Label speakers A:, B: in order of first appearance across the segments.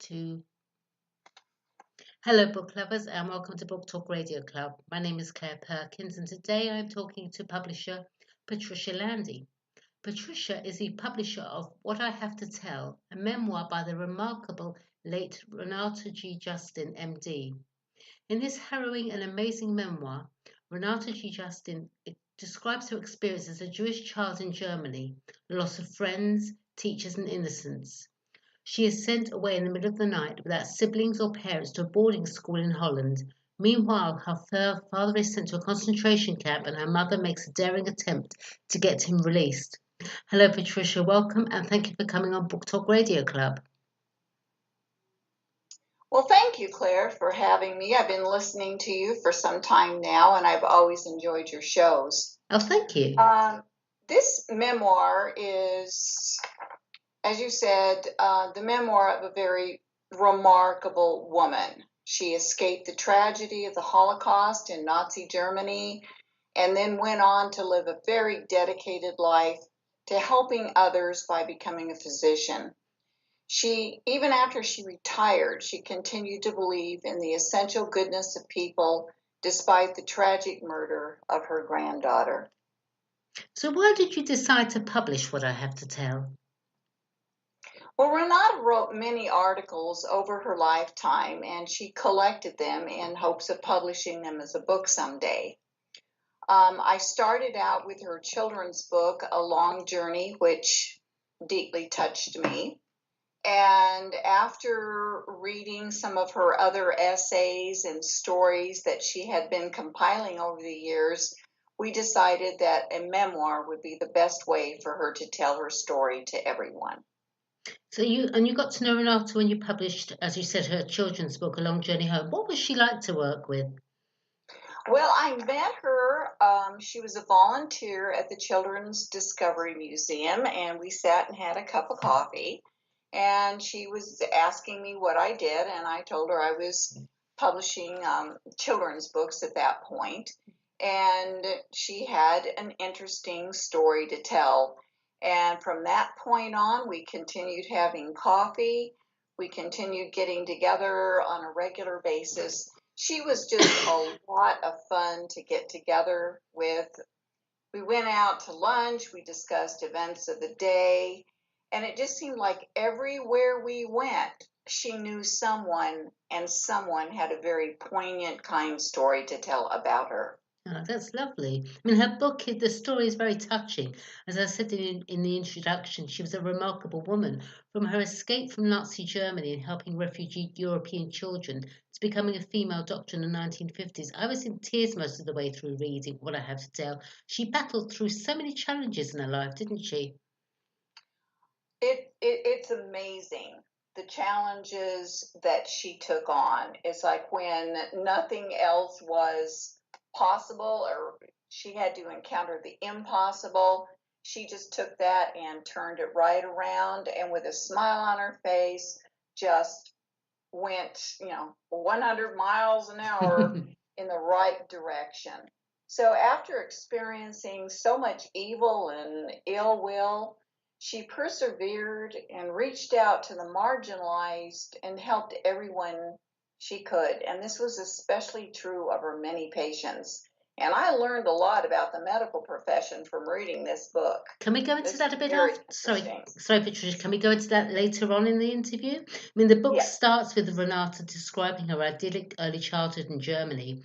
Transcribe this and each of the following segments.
A: Two. Hello, book lovers, and welcome to Book Talk Radio Club. My name is Claire Perkins, and today I'm talking to publisher Patricia Landy. Patricia is the publisher of What I Have to Tell, a memoir by the remarkable late Renata G. Justin, MD. In this harrowing and amazing memoir, Renata G. Justin describes her experience as a Jewish child in Germany, the loss of friends, teachers, and innocence. She is sent away in the middle of the night without siblings or parents to a boarding school in Holland. Meanwhile, her father is sent to a concentration camp and her mother makes a daring attempt to get him released. Hello, Patricia. Welcome and thank you for coming on Book Talk Radio Club.
B: Well, thank you, Claire, for having me. I've been listening to you for some time now, and I've always enjoyed your shows.
A: Oh, thank you.
B: This memoir is, as you said, the memoir of a very remarkable woman. She escaped the tragedy of the Holocaust in Nazi Germany and then went on to live a very dedicated life to helping others by becoming a physician. Even after she retired, she continued to believe in the essential goodness of people despite the tragic murder of her granddaughter.
A: So why did you decide to publish What I Have to Tell?
B: Well, Renata wrote many articles over her lifetime, and she collected them in hopes of publishing them as a book someday. I started out with her children's book, A Long Journey, which deeply touched me. And after reading some of her other essays and stories that she had been compiling over the years, we decided that a memoir would be the best way for her to tell her story to everyone.
A: So you got to know Renata when you published, as you said, her children's book, A Long Journey Home. What was she like to work with?
B: Well, I met her. She was a volunteer at the Children's Discovery Museum, and we sat and had a cup of coffee. And she was asking me what I did, and I told her I was publishing children's books at that point. And she had an interesting story to tell. And from that point on, we continued having coffee. We continued getting together on a regular basis. She was just a lot of fun to get together with. We went out to lunch. We discussed events of the day. And it just seemed like everywhere we went, she knew someone, and someone had a very poignant, kind story to tell about her.
A: Oh, that's lovely. I mean, her book, the story is very touching. As I said in the introduction, she was a remarkable woman. From her escape from Nazi Germany and helping refugee European children to becoming a female doctor in the 1950s. I was in tears most of the way through reading What I Have to Tell. She battled through so many challenges in her life, didn't she?
B: It's amazing the challenges that she took on. It's like when nothing else was possible or she had to encounter the impossible, she just took that and turned it right around and with a smile on her face just went, 100 miles an hour in the right direction. So after experiencing so much evil and ill will, she persevered and reached out to the marginalized and helped everyone she could. And this was especially true of her many patients. And I learned a lot about the medical profession from reading this book.
A: Can we go into that a bit after? Sorry, Patricia. Can we go into that later on in the interview? I mean, the book starts with Renata describing her idyllic early childhood in Germany.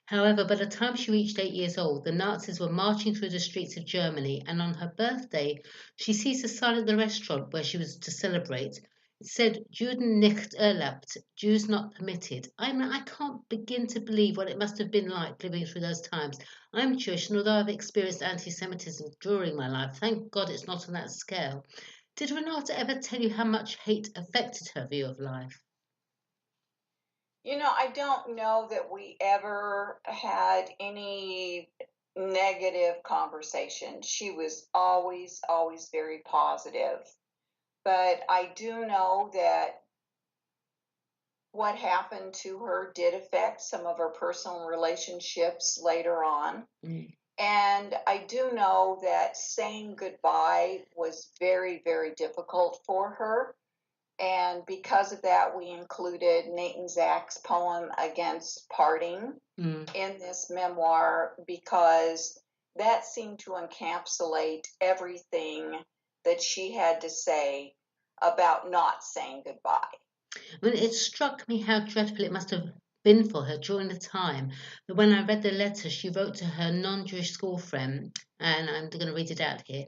A: However, by the time she reached 8 years old, the Nazis were marching through the streets of Germany, and on her birthday, she sees a sign at the restaurant where she was to celebrate. It said, Juden nicht erlaubt, Jews not permitted. I can't begin to believe what it must have been like living through those times. I'm Jewish, and although I've experienced anti-Semitism during my life, thank God it's not on that scale. Did Renata ever tell you how much hate affected her view of life?
B: I don't know that we ever had any negative conversation. She was always, always very positive. But I do know that what happened to her did affect some of her personal relationships later on. And I do know that saying goodbye was very, very difficult for her. And And because of that, we included Nathan Zach's poem Against Parting in this memoir, because that seemed to encapsulate everything that she had to say about not saying goodbye.
A: I mean, it struck me how dreadful it must have been for her during the time that when I read the letter she wrote to her non-Jewish school friend, and I'm going to read it out here.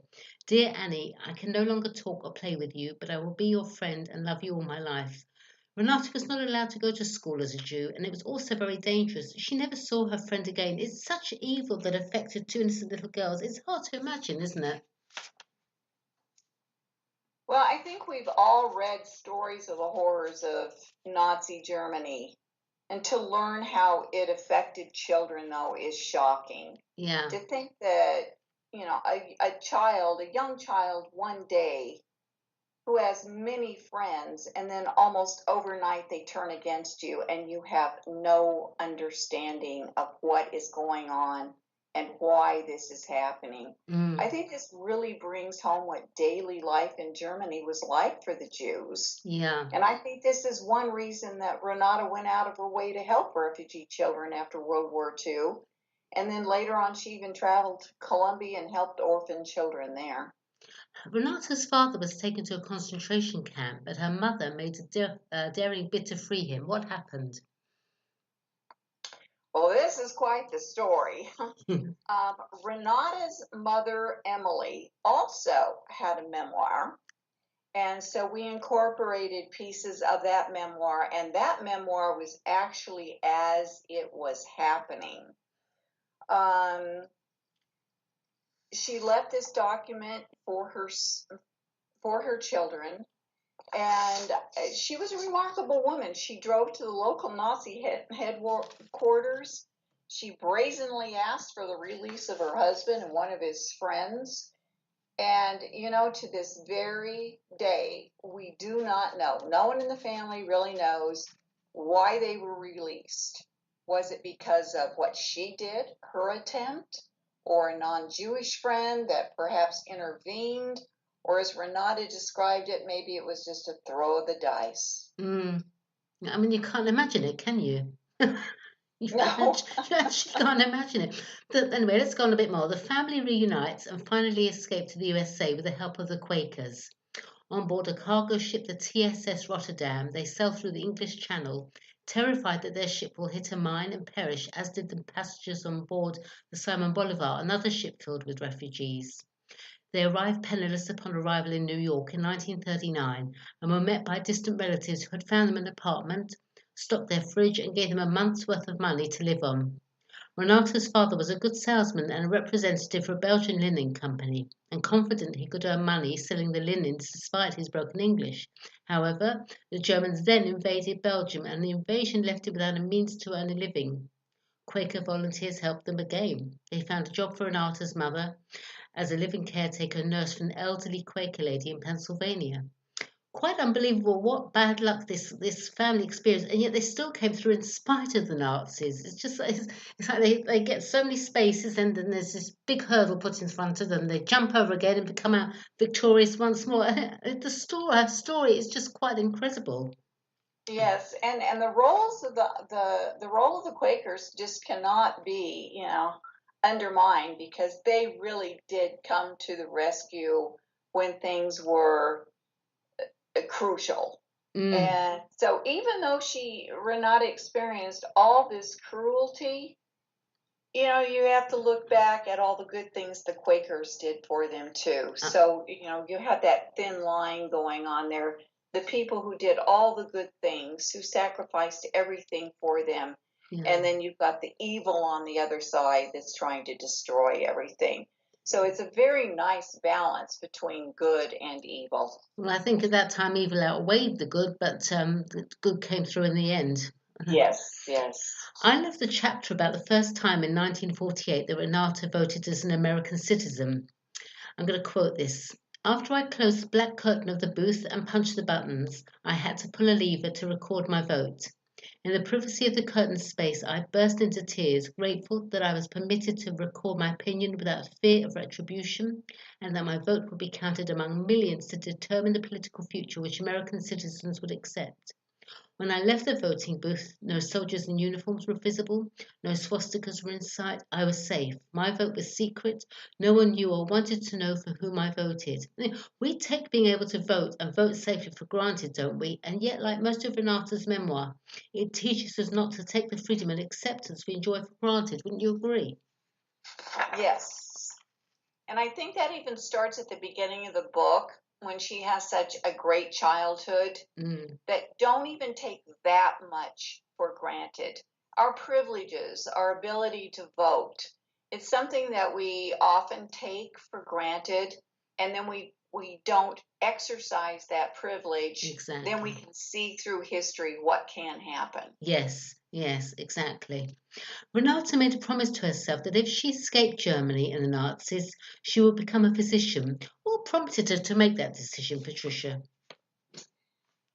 A: Dear Annie, I can no longer talk or play with you, but I will be your friend and love you all my life. Renata was not allowed to go to school as a Jew, and it was also very dangerous. She never saw her friend again. It's such evil that affected two innocent little girls. It's hard to imagine, isn't it?
B: Well, I think we've all read stories of the horrors of Nazi Germany, and to learn how it affected children, though, is shocking.
A: Yeah.
B: To think that, a young child one day who has many friends, and then almost overnight they turn against you and you have no understanding of what is going on and why this is happening. I think this really brings home what daily life in Germany was like for the Jews.
A: Yeah.
B: And I think this is one reason that Renata went out of her way to help refugee children after World War II. And then later on, she even traveled to Colombia and helped orphan children there.
A: Renata's father was taken to a concentration camp, but her mother made a daring bid to free him. What happened?
B: Well, this is quite the story. Renata's mother, Emily, also had a memoir. And so we incorporated pieces of that memoir, and that memoir was actually as it was happening. She left this document for her children, and she was a remarkable woman. She drove to the local Nazi headquarters. She brazenly asked for the release of her husband and one of his friends. And, to this very day, we do not know. No one in the family really knows why they were released. Was it because of what she did, her attempt, or a non-Jewish friend that perhaps intervened? Or as Renata described it, maybe it was just a throw of the dice.
A: I mean, you can't imagine it, can you? You
B: No.
A: actually can't imagine it. But anyway, let's go on a bit more. The family reunites and finally escape to the USA with the help of the Quakers. On board a cargo ship, the TSS Rotterdam, they sail through the English Channel, terrified that their ship will hit a mine and perish, as did the passengers on board the Simon Bolivar, another ship filled with refugees. They arrived penniless upon arrival in New York in 1939 and were met by distant relatives who had found them an apartment, stocked their fridge, and gave them a month's worth of money to live on. Renata's father was a good salesman and a representative for a Belgian linen company, and confident he could earn money selling the linens despite his broken English. However, the Germans then invaded Belgium, and the invasion left him without a means to earn a living. Quaker volunteers helped them again. They found a job for Renata's mother as a living caretaker nurse for an elderly Quaker lady in Pennsylvania. Quite unbelievable what bad luck this family experienced, and yet they still came through in spite of the Nazis. It's like they get so many spaces, and then there's this big hurdle put in front of them. They jump over again and become out victorious once more. Her story is just quite incredible.
B: Yes, and the roles of the role of the Quakers just cannot be, undermined, because they really did come to the rescue when things were crucial. And so even though Renata experienced all this cruelty, you have to look back at all the good things the Quakers did for them too. So, you have that thin line going on there. The people who did all the good things, who sacrificed everything for them. Yeah. And then you've got the evil on the other side that's trying to destroy everything. So it's a very nice balance between good and evil.
A: Well, I think at that time evil outweighed the good, but the good came through in the end.
B: Yes.
A: I love the chapter about the first time in 1948 that Renata voted as an American citizen. I'm going to quote this. After I closed the black curtain of the booth and punched the buttons, I had to pull a lever to record my vote. In the privacy of the curtained space, I burst into tears, grateful that I was permitted to record my opinion without fear of retribution, and that my vote would be counted among millions to determine the political future which American citizens would accept. When I left the voting booth, no soldiers in uniforms were visible, no swastikas were in sight. I was safe. My vote was secret. No one knew or wanted to know for whom I voted. We take being able to vote and vote safely for granted, don't we? And yet, like most of Renata's memoir, it teaches us not to take the freedom and acceptance we enjoy for granted. Wouldn't you agree?
B: Yes. And I think that even starts at the beginning of the book when she has such a great childhood that don't even take that much for granted. Our privileges, our ability to vote, it's something that we often take for granted, and then we don't exercise that privilege.
A: Exactly.
B: Then we can see through history what can happen.
A: Yes, exactly. Renata made a promise to herself that if she escaped Germany and the Nazis, she would become a physician. What prompted her to make that decision, Patricia?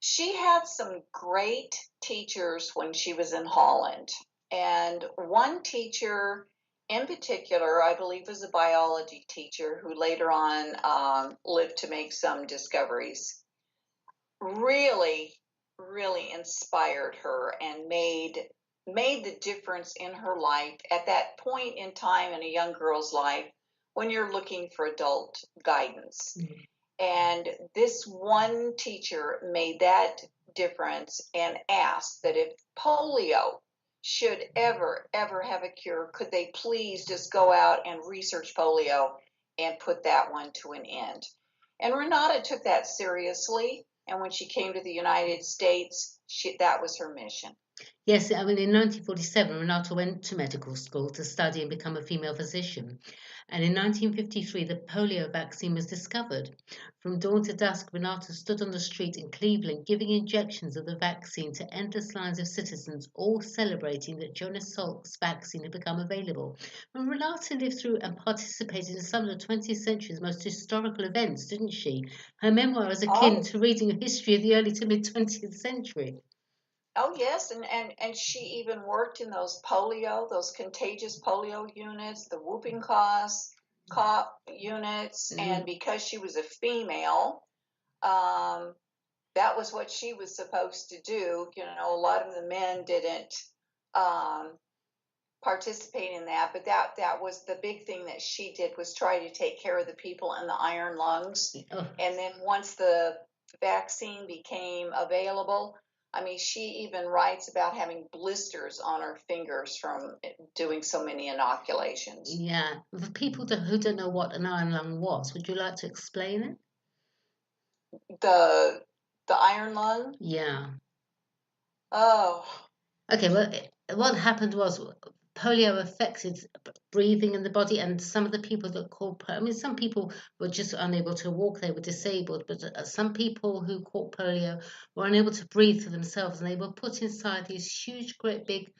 B: She had some great teachers when she was in Holland. And one teacher in particular, I believe, was a biology teacher who later on lived to make some discoveries, really, really inspired her and made the difference in her life at that point in time in a young girl's life when you're looking for adult guidance. And this one teacher made that difference and asked that if polio should ever have a cure, could they please just go out and research polio and put that one to an end. And Renata took that seriously. And when she came to the United States, that was her mission.
A: Yes, I mean, in 1947, Renata went to medical school to study and become a female physician. And in 1953, the polio vaccine was discovered. From dawn to dusk, Renata stood on the street in Cleveland giving injections of the vaccine to endless lines of citizens, all celebrating that Jonas Salk's vaccine had become available. And Renata lived through and participated in some of the 20th century's most historical events, didn't she? Her memoir is akin to reading a history of the early to mid 20th century.
B: Oh yes, and she even worked in those contagious polio units, the whooping cough units, and because she was a female, that was what she was supposed to do. You know, a lot of the men didn't participate in that, but that was the big thing that she did, was try to take care of the people in the iron lungs. And then once the vaccine became available, I mean, she even writes about having blisters on her fingers from doing so many inoculations.
A: Yeah, for people who don't know what an iron lung was, would you like to explain it?
B: The iron lung?
A: Yeah.
B: Oh.
A: Okay, well, what happened was polio affected breathing in the body, and some of the people that caught polio, I mean, some people were just unable to walk, they were disabled, but some people who caught polio were unable to breathe for themselves, and they were put inside these huge, great big,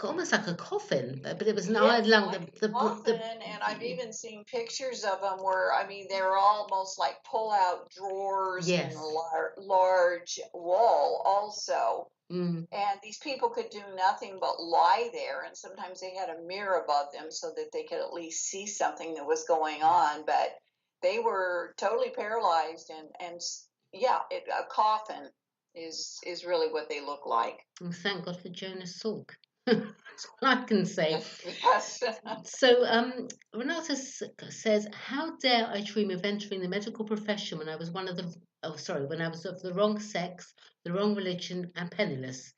A: almost like a coffin, but it was an iron lung.
B: Like coffin, and I've even seen pictures of them where, I mean, they're almost like pull-out drawers in a large wall also. And these people could do nothing but lie there, and sometimes they had a mirror above them so that they could at least see something that was going on, but they were totally paralyzed, and yeah, a coffin is really what they look like.
A: And thank God for Jonas Salk. That's all I can say.
B: Yes.
A: So Renata says, "How dare I dream of entering the medical profession when I was when I was of the wrong sex, the wrong religion, and penniless.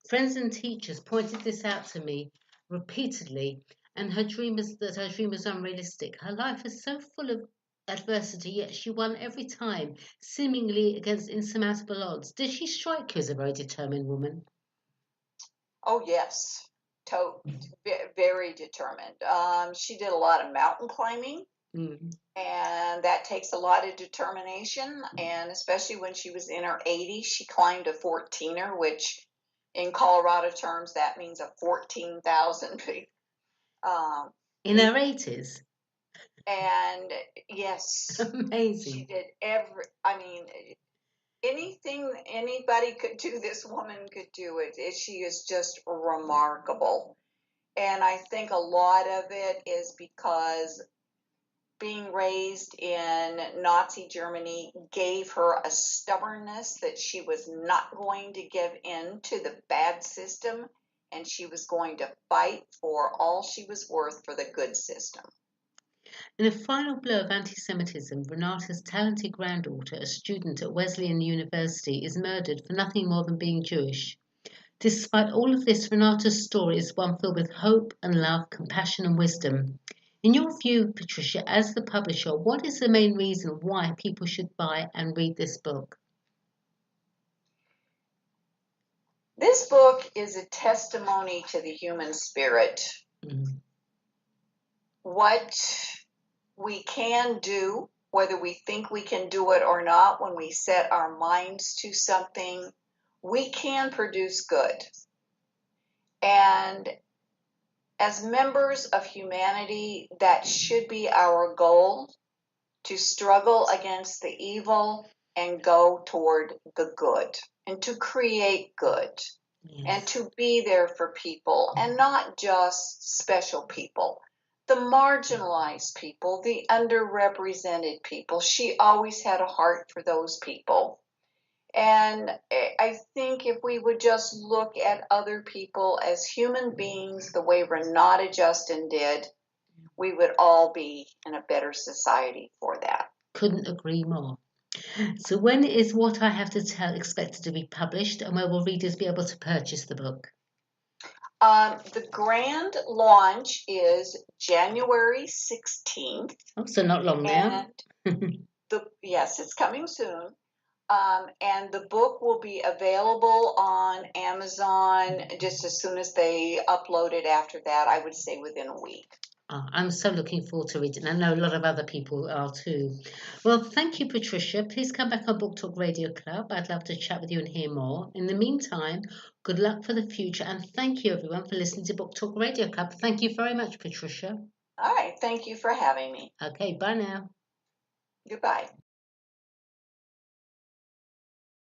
A: Friends and teachers pointed this out to me repeatedly, and her dream was unrealistic. Her life is so full of adversity, yet she won every time, seemingly against insurmountable odds. Did she strike you as a very determined woman?"
B: Oh yes, very determined. She did a lot of mountain climbing, and that takes a lot of determination. And especially when she was in her 80s, she climbed a 14er, which in Colorado terms that means a 14,000 feet.
A: In her 80s.
B: And yes,
A: amazing.
B: she did anything anybody could do, this woman could do it. She is just remarkable. And I think a lot of it is because being raised in Nazi Germany gave her a stubbornness that she was not going to give in to the bad system, and she was going to fight for all she was worth for the good system.
A: In a final blow of anti-Semitism, Renata's talented granddaughter, a student at Wesleyan University, is murdered for nothing more than being Jewish. Despite all of this, Renata's story is one filled with hope and love, compassion and wisdom. In your view, Patricia, as the publisher, what is the main reason why people should buy and read this book?
B: This book is a testimony to the human spirit.
A: Mm.
B: What we can do, whether we think we can do it or not, when we set our minds to something, we can produce good. And as members of humanity, that should be our goal, to struggle against the evil and go toward the good, and to create good, and to be there for people, and not just special people, the marginalized people, the underrepresented people. She always had a heart for those people. And I think if we would just look at other people as human beings the way Renata Justin did, we would all be in a better society for that.
A: Couldn't agree more. So when is What I Have to Tell expected to be published, and where will readers be able to purchase the book?
B: The grand launch is January 16th.
A: Oh, so not long now.
B: Yes, it's coming soon. And the book will be available on Amazon just as soon as they upload it. After that, I would say within a week.
A: Oh, I'm so looking forward to reading. I know a lot of other people are too. Well, thank you, Patricia. Please come back on Book Talk Radio Club. I'd love to chat with you and hear more. In the meantime, good luck for the future, and thank you, everyone, for listening to Book Talk Radio Club. Thank you very much, Patricia.
B: All right. Thank you for having me.
A: Okay, bye now.
B: Goodbye.